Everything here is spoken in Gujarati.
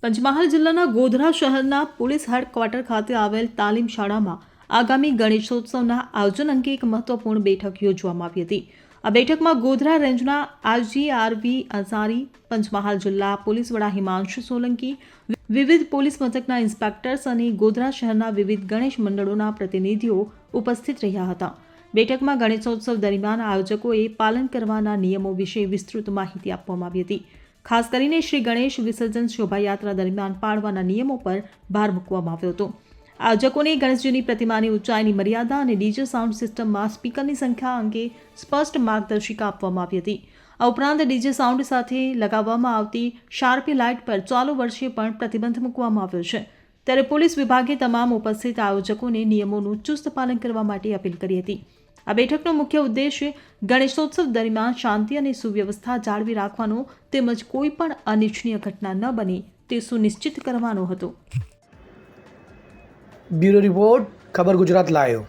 પંચમહાલ જિલ્લાના ગોધરા શહેરના પોલીસ હેડક્વાર્ટર ખાતે આવેલ તાલીમ શાળામાં આગામી ગણેશોત્સવના આયોજન અંગે એક મહત્વપૂર્ણ બેઠક યોજવામાં આવી હતી. આ બેઠકમાં ગોધરા રેન્જના આરજી અંસારી, પંચમહાલ જિલ્લા પોલીસ વડા હિમાંશુ સોલંકી, વિવિધ પોલીસ મથકના ઇન્સ્પેક્ટર્સ અને ગોધરા શહેરના વિવિધ ગણેશ મંડળોના પ્રતિનિધિઓ ઉપસ્થિત રહ્યા હતા. બેઠકમાં ગણેશોત્સવ દરમિયાન આયોજકોએ પાલન કરવાના નિયમો વિશે વિસ્તૃત માહિતી આપવામાં આવી હતી. ખાસ કરીને શ્રી ગણેશ વિસર્જન શોભાયાત્રા દરમિયાન પાળવાના નિયમો પર ભાર મૂકવામાં આવ્યો હતો. આયોજકોને ગણેશજીની પ્રતિમાની ઊંચાઈની મર્યાદા અને ડીજે સાઉન્ડ સિસ્ટમમાં સ્પીકરની સંખ્યા અંગે સ્પષ્ટ માર્ગદર્શિકા આપવામાં આવી હતી. આ ઉપરાંત ડીજે સાઉન્ડ સાથે લગાવવામાં આવતી શાર્પી લાઇટ પર ચાલુ વર્ષે પણ પ્રતિબંધ મૂકવામાં આવ્યો છે. ત્યારે પોલીસ વિભાગે તમામ ઉપસ્થિત આયોજકોને નિયમોનું ચુસ્ત પાલન કરવા માટે અપીલ કરી હતી. આ બેઠકનો મુખ્ય ઉદ્દેશ્ય ગણેશોત્સવ દરમિયાન શાંતિ અને સુવ્યવસ્થા જાળવી રાખવાનો તેમજ કોઈ પણ અનિચ્છનીય ઘટના ન બને તે સુનિશ્ચિત કરવાનો હતો. બ્યુરો રિપોર્ટ, ખબર ગુજરાત લાઈવ.